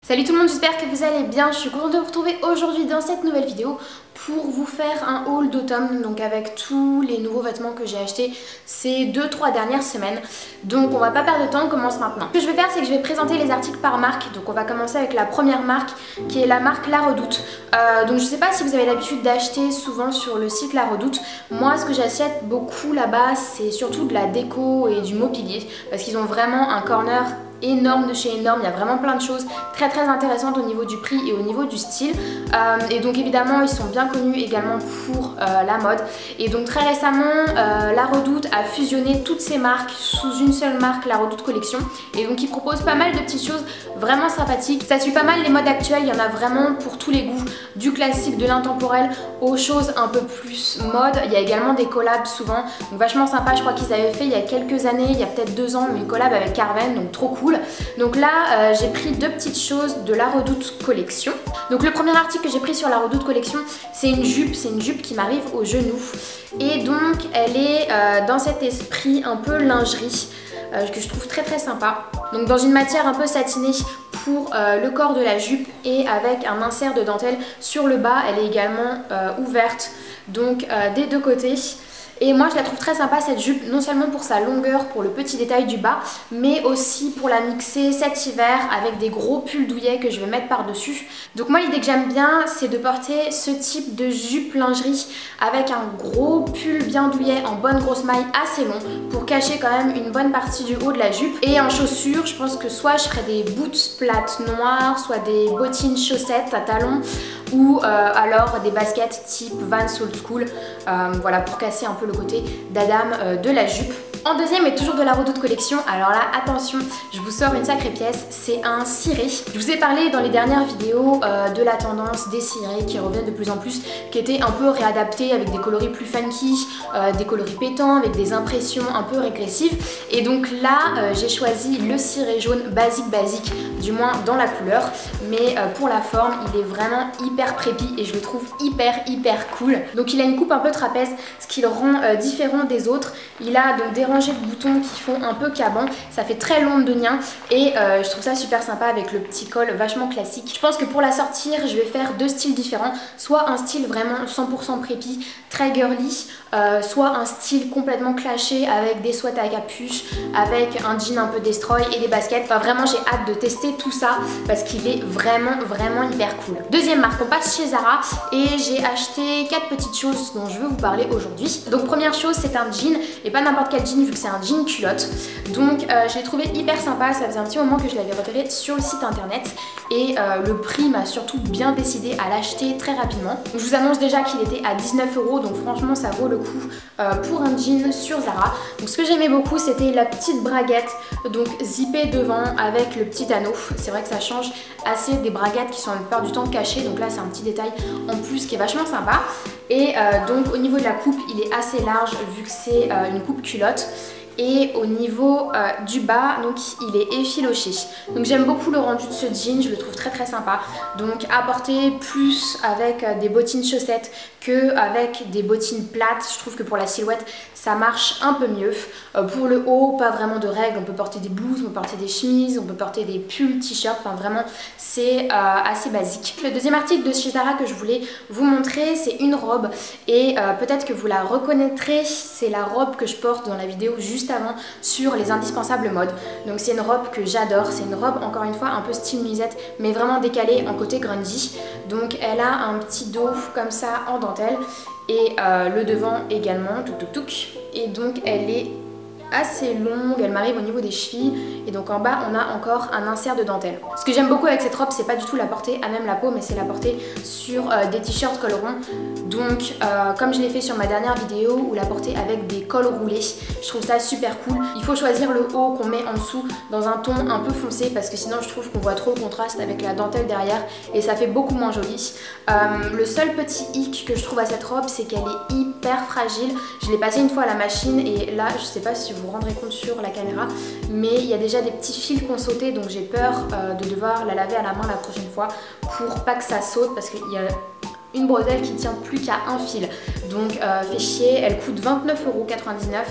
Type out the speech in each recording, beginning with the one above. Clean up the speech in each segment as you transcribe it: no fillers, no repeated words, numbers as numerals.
Salut tout le monde, j'espère que vous allez bien. Je suis contente de vous retrouver aujourd'hui dans cette nouvelle vidéo pour vous faire un haul d'automne, donc avec tous les nouveaux vêtements que j'ai achetés ces 2-3 dernières semaines. Donc on va pas perdre de temps, on commence maintenant. Ce que je vais faire, c'est que je vais présenter les articles par marque. Donc on va commencer avec la première marque qui est la marque La Redoute. Donc je sais pas si vous avez l'habitude d'acheter souvent sur le site La Redoute. Moi ce que j'achète beaucoup là-bas, c'est surtout de la déco et du mobilier parce qu'ils ont vraiment un corner énorme de chez énorme, il y a vraiment plein de choses très intéressantes au niveau du prix et au niveau du style, et donc évidemment ils sont bien connus également pour la mode, et donc très récemment La Redoute a fusionné toutes ces marques sous une seule marque, La Redoute Collection, et donc ils proposent pas mal de petites choses vraiment sympathiques. Ça suit pas mal les modes actuelles, il y en a vraiment pour tous les goûts, du classique, de l'intemporel aux choses un peu plus mode. Il y a également des collabs souvent, donc vachement sympa. Je crois qu'ils avaient fait il y a quelques années, il y a peut-être 2 ans, une collab avec Carven, donc trop cool. Donc là j'ai pris 2 petites choses de La Redoute Collection. Donc le premier article que j'ai pris sur La Redoute Collection, c'est une jupe qui m'arrive au genou, et donc elle est dans cet esprit un peu lingerie que je trouve très sympa. Donc dans une matière un peu satinée pour le corps de la jupe, et avec un insert de dentelle sur le bas. Elle est également ouverte, donc des 2 côtés. Et moi je la trouve très sympa cette jupe, non seulement pour sa longueur, pour le petit détail du bas, mais aussi pour la mixer cet hiver avec des gros pulls douillets que je vais mettre par dessus. Donc moi l'idée que j'aime bien, c'est de porter ce type de jupe lingerie avec un gros pull bien douillet en bonne grosse maille assez long pour cacher quand même une bonne partie du haut de la jupe. Et en chaussures, je pense que soit je ferai des boots plates noires, soit des bottines chaussettes à talons, ou alors des baskets type Vans Old School, voilà, pour casser un peu le côté d'Adam de la jupe. En deuxième, et toujours de La Redoute Collection, alors là attention, je vous sors une sacrée pièce, c'est un ciré. Je vous ai parlé dans les dernières vidéos de la tendance des cirés qui reviennent de plus en plus, qui étaient un peu réadaptés avec des coloris plus funky, des coloris pétants, avec des impressions un peu régressives. Et donc là j'ai choisi le ciré jaune basique, du moins dans la couleur, mais pour la forme il est vraiment hyper prépi et je le trouve hyper cool. Donc il a une coupe un peu trapèze, ce qui le rend différent des autres. Il a donc des rangées de boutons qui font un peu caban, ça fait très londonien, et je trouve ça super sympa avec le petit col vachement classique. Je pense que pour la sortir je vais faire 2 styles différents, soit un style vraiment 100% prépi, très girly, soit un style complètement clashé avec des sweats à capuche, avec un jean un peu destroy et des baskets. Enfin vraiment j'ai hâte de tester tout ça parce qu'il est vraiment hyper cool. Deuxième marque, on passe chez Zara, et j'ai acheté 4 petites choses dont je veux vous parler aujourd'hui. Donc première chose, c'est un jean, et pas n'importe quel jean vu que c'est un jean culotte. Donc je l'ai trouvé hyper sympa, ça faisait un petit moment que je l'avais repéré sur le site internet, et le prix m'a surtout bien décidé à l'acheter très rapidement. Donc, je vous annonce déjà qu'il était à 19 €, donc franchement ça vaut le coup pour un jean sur Zara. Donc ce que j'aimais beaucoup, c'était la petite braguette, donc zippée devant avec le petit anneau. C'est vrai que ça change assez des braguettes qui sont la plupart du temps cachées, donc là c'est un petit détail en plus qui est vachement sympa. Et donc au niveau de la coupe, il est assez large vu que c'est une coupe culotte. Et au niveau du bas, donc il est effiloché. Donc j'aime beaucoup le rendu de ce jean, je le trouve très sympa. Donc à porter plus avec des bottines chaussettes que avec des bottines plates. Je trouve que pour la silhouette ça marche un peu mieux. Pour le haut, pas vraiment de règles, on peut porter des blouses, on peut porter des chemises, on peut porter des pulls, t-shirts, enfin vraiment c'est assez basique. Le deuxième article de chez Zara que je voulais vous montrer, c'est une robe, et peut-être que vous la reconnaîtrez, c'est la robe que je porte dans la vidéo juste avant sur les indispensables modes. Donc c'est une robe que j'adore, c'est une robe encore une fois un peu style musette, mais vraiment décalée en côté grungy. Donc elle a un petit dos comme ça en dentelle, et le devant également, et donc elle est assez longue, elle m'arrive au niveau des chevilles, et donc en bas on a encore un insert de dentelle. Ce que j'aime beaucoup avec cette robe, c'est pas du tout la porter à même la peau, mais c'est la porter sur des t-shirts col rond. Donc comme je l'ai fait sur ma dernière vidéo, ou la porter avec des cols roulés, je trouve ça super cool. Il faut choisir le haut qu'on met en dessous dans un ton un peu foncé, parce que sinon je trouve qu'on voit trop le contraste avec la dentelle derrière et ça fait beaucoup moins joli. Le seul petit hic que je trouve à cette robe, c'est qu'elle est hyper fragile. Je l'ai passée une fois à la machine, et là je sais pas si vous vous rendrez compte sur la caméra, mais il y a déjà des petits fils qui ont sauté, donc j'ai peur de devoir la laver à la main la prochaine fois pour pas que ça saute, parce qu'il y a une bretelle qui tient plus qu'à un fil. Donc fait chier, elle coûte 29,99 €.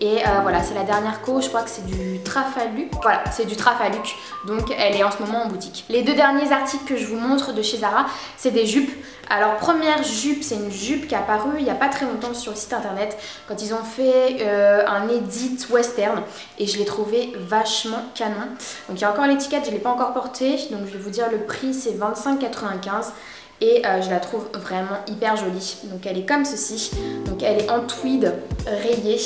Et voilà, c'est la dernière co, je crois que c'est du Trafaluc. Voilà, c'est du Trafaluc, donc elle est en ce moment en boutique. Les deux derniers articles que je vous montre de chez Zara, c'est des jupes. Alors première jupe, c'est une jupe qui est apparue il n'y a pas très longtemps sur le site internet quand ils ont fait un edit western et je l'ai trouvé vachement canon. Donc il y a encore l'étiquette, je ne l'ai pas encore portée, donc je vais vous dire le prix, c'est 25,95 €. Et je la trouve vraiment hyper jolie. Donc elle est comme ceci, donc elle est en tweed rayé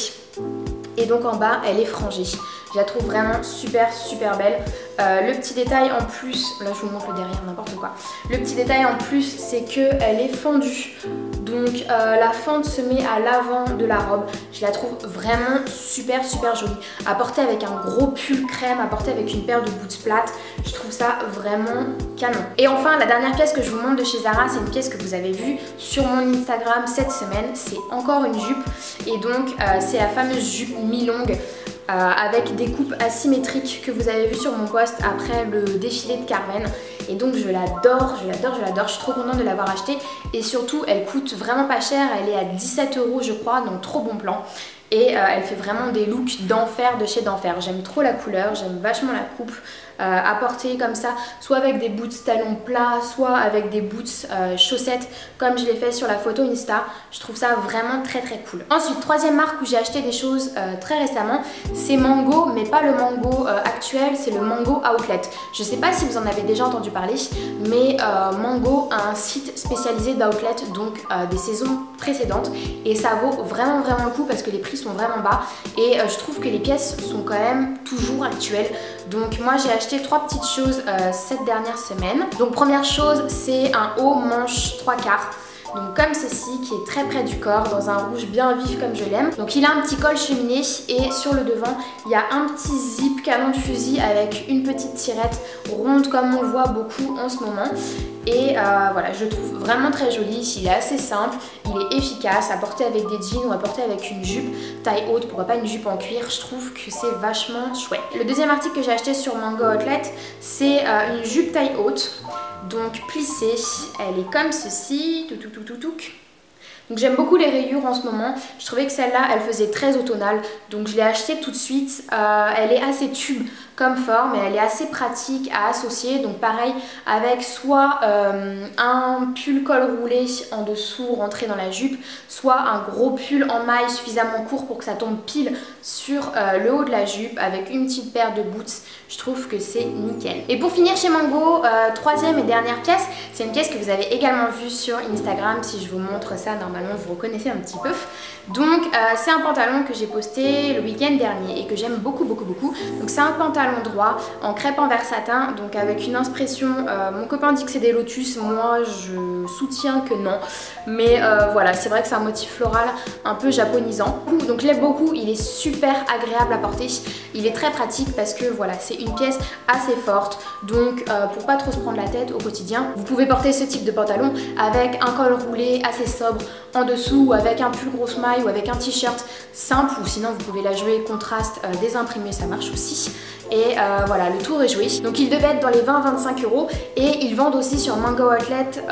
et donc en bas elle est frangée. Je la trouve vraiment super belle. Le petit détail en plus, là je vous montre le derrière, n'importe quoi. Le petit détail en plus, c'est qu'elle est fendue. Donc la fente se met à l'avant de la robe. Je la trouve vraiment super jolie. À porter avec un gros pull crème, à porter avec une paire de boots plates. Je trouve ça vraiment canon. Et enfin, la dernière pièce que je vous montre de chez Zara, c'est une pièce que vous avez vue sur mon Instagram cette semaine. C'est encore une jupe. Et donc c'est la fameuse jupe mi-longue. Avec des coupes asymétriques que vous avez vu sur mon post après le défilé de Carmen. Et donc je l'adore, je suis trop contente de l'avoir achetée. Et surtout elle coûte vraiment pas cher, elle est à 17 € je crois, donc trop bon plan. Et elle fait vraiment des looks d'enfer de chez d'enfer. J'aime trop la couleur, j'aime vachement la coupe à porter comme ça, soit avec des boots talons plats, soit avec des boots chaussettes comme je l'ai fait sur la photo Insta. Je trouve ça vraiment très cool. Ensuite, troisième marque où j'ai acheté des choses très récemment, c'est Mango, mais pas le Mango actuel, c'est le Mango Outlet. Je sais pas si vous en avez déjà entendu parler, mais Mango a un site spécialisé d'outlet, donc des saisons précédentes, et ça vaut vraiment le coup parce que les prix sont vraiment bas et je trouve que les pièces sont quand même toujours actuelles. Donc moi j'ai acheté 3 petites choses cette dernière semaine. Donc première chose, c'est un haut manche 3/4. Donc comme ceci, qui est très près du corps, dans un rouge bien vif comme je l'aime. Donc il a un petit col cheminé et sur le devant, il y a un petit zip canon de fusil avec une petite tirette ronde comme on le voit beaucoup en ce moment. Et voilà, je le trouve vraiment très joli, il est assez simple, il est efficace, à porter avec des jeans ou à porter avec une jupe taille haute, pourquoi pas une jupe en cuir, je trouve que c'est vachement chouette. Le deuxième article que j'ai acheté sur Mango Outlet, c'est une jupe taille haute. Donc plissée, elle est comme ceci, Donc j'aime beaucoup les rayures en ce moment. Je trouvais que celle-là, elle faisait très automnale. Donc je l'ai achetée tout de suite. Elle est assez tube comme forme et elle est assez pratique à associer. Donc pareil, avec soit un pull col roulé en dessous rentré dans la jupe, soit un gros pull en maille suffisamment court pour que ça tombe pile sur le haut de la jupe avec une petite paire de boots. Je trouve que c'est nickel. Et pour finir chez Mango, troisième et dernière pièce, c'est une pièce que vous avez également vue sur Instagram. Si je vous montre ça, normalement vous reconnaissez un petit peu. Donc c'est un pantalon que j'ai posté le week-end dernier et que j'aime beaucoup. Donc c'est un pantalon droit en crêpe en verre satin, donc avec une impression, mon copain dit que c'est des lotus, moi je soutiens que non. Mais voilà, c'est vrai que c'est un motif floral un peu japonisant. Donc je l'aime beaucoup, il est super agréable à porter. Il est très pratique parce que voilà, c'est une pièce assez forte. Donc pour pas trop se prendre la tête au quotidien, vous pouvez porter ce type de pantalon avec un col roulé assez sobre en dessous, ou avec un pull grosse maille, ou avec un t-shirt simple, ou sinon vous pouvez la jouer contraste désimprimé, ça marche aussi. Et voilà, le tour est joué. Donc il devait être dans les 20-25 € et ils vendent aussi sur Mango Outlet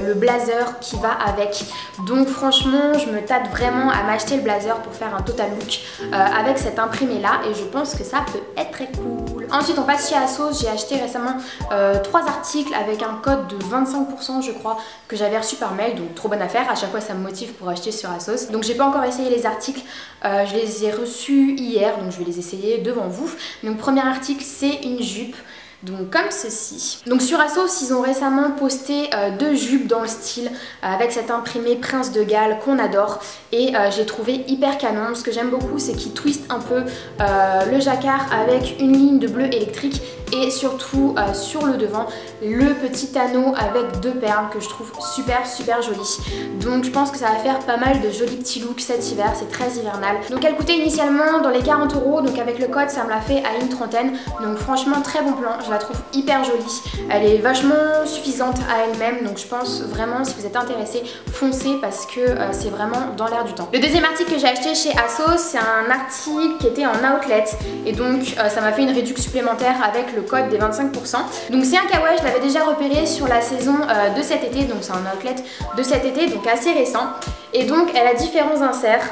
le blazer qui va avec. Donc franchement, je me tâte vraiment à m'acheter le blazer pour faire un total look avec cet imprimé là et je pense que ça peut être très cool. Ensuite on passe chez ASOS, j'ai acheté récemment 3 articles avec un code de 25% je crois que j'avais reçu par mail, donc trop bonne affaire, à chaque fois ça me motive pour acheter sur ASOS. Donc j'ai pas encore essayé les articles, je les ai reçus hier donc je vais les essayer devant vous. Donc premier article, c'est une jupe. Donc comme ceci. Donc sur ASOS, ils ont récemment posté 2 jupes dans le style avec cet imprimé Prince de Galles qu'on adore et j'ai trouvé hyper canon. Ce que j'aime beaucoup, c'est qu'ils twistent un peu le jacquard avec une ligne de bleu électrique et surtout sur le devant le petit anneau avec 2 perles que je trouve super joli. Donc je pense que ça va faire pas mal de jolis petits looks cet hiver, c'est très hivernal. Donc elle coûtait initialement dans les 40 €, donc avec le code ça me l'a fait à une trentaine. Donc franchement très bon plan, je la trouve hyper jolie. Elle est vachement suffisante à elle-même, donc je pense vraiment si vous êtes intéressé, foncez parce que c'est vraiment dans l'air du temps. Le deuxième article que j'ai acheté chez ASOS, c'est un article qui était en outlet et donc ça m'a fait une réduction supplémentaire avec le code des 25%. Donc c'est un kawaii, je l'avais déjà repéré sur la saison de cet été, donc c'est un outlet de cet été, donc assez récent. Et donc elle a différents inserts,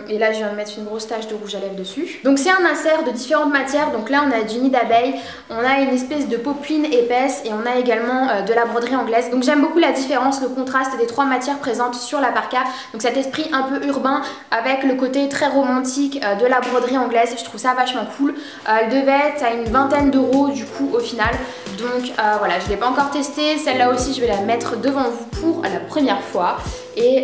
et là je viens de mettre une grosse tache de rouge à lèvres dessus. Donc c'est un insert de différentes matières, donc là on a du nid d'abeille, on a une espèce de popeline épaisse et on a également de la broderie anglaise. Donc j'aime beaucoup la différence, le contraste des trois matières présentes sur la parka. Donc cet esprit un peu urbain avec le côté très romantique de la broderie anglaise, je trouve ça vachement cool. Elle devait être à une vingtaine d'euros du coup au final. Donc voilà, je ne l'ai pas encore testée, celle-là aussi je vais la mettre devant vous pour la première fois. Et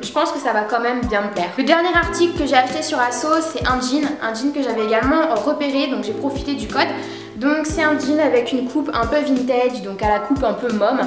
je pense que ça va quand même bien me plaire. Le dernier article que j'ai acheté sur ASOS, c'est un jean que j'avais également repéré, donc j'ai profité du code. Donc c'est un jean avec une coupe un peu vintage, donc à la coupe un peu môme.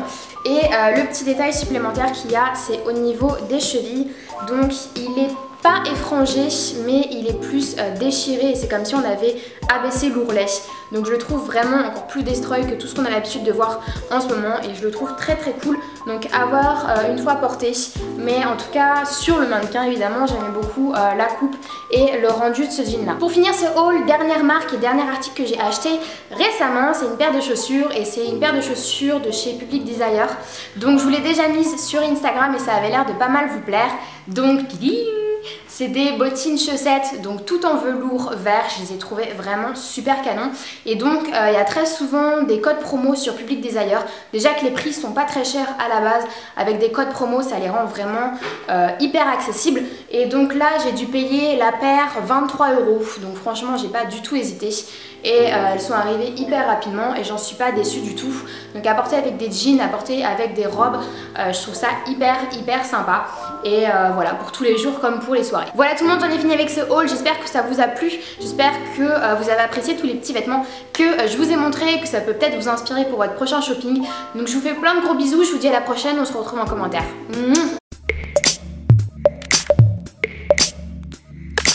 Et le petit détail supplémentaire qu'il y a, c'est au niveau des chevilles. Donc il est pas effrangé, mais il est plus déchiré et c'est comme si on avait abaissé l'ourlet. Donc je le trouve vraiment encore plus destroy que tout ce qu'on a l'habitude de voir en ce moment et je le trouve très très cool. Donc à voir une fois porté, mais en tout cas sur le mannequin évidemment j'aimais beaucoup la coupe et le rendu de ce jean là. Pour finir ce haul, dernière marque et dernier article que j'ai acheté récemment, c'est une paire de chaussures et c'est une paire de chaussures de chez Public Desire. Donc je vous l'ai déjà mise sur Instagram et ça avait l'air de pas mal vous plaire. Donc c'est des bottines chaussettes, donc tout en velours vert, je les ai trouvées vraiment super canon. Et donc il y a très souvent des codes promo sur Public Desire. Déjà que les prix sont pas très chers à la base, avec des codes promo ça les rend vraiment hyper accessibles. Et donc là j'ai dû payer la paire 23 euros, donc franchement j'ai pas du tout hésité. Et elles sont arrivées hyper rapidement et j'en suis pas déçue du tout. Donc à porter avec des jeans, à porter avec des robes, je trouve ça hyper sympa. Et voilà, pour tous les jours comme pour les soirées. Voilà tout le monde, j'en ai fini avec ce haul, j'espère que ça vous a plu. J'espère que vous avez apprécié tous les petits vêtements que je vous ai montrés, que ça peut peut-être vous inspirer pour votre prochain shopping. Donc je vous fais plein de gros bisous, je vous dis à la prochaine, on se retrouve en commentaire.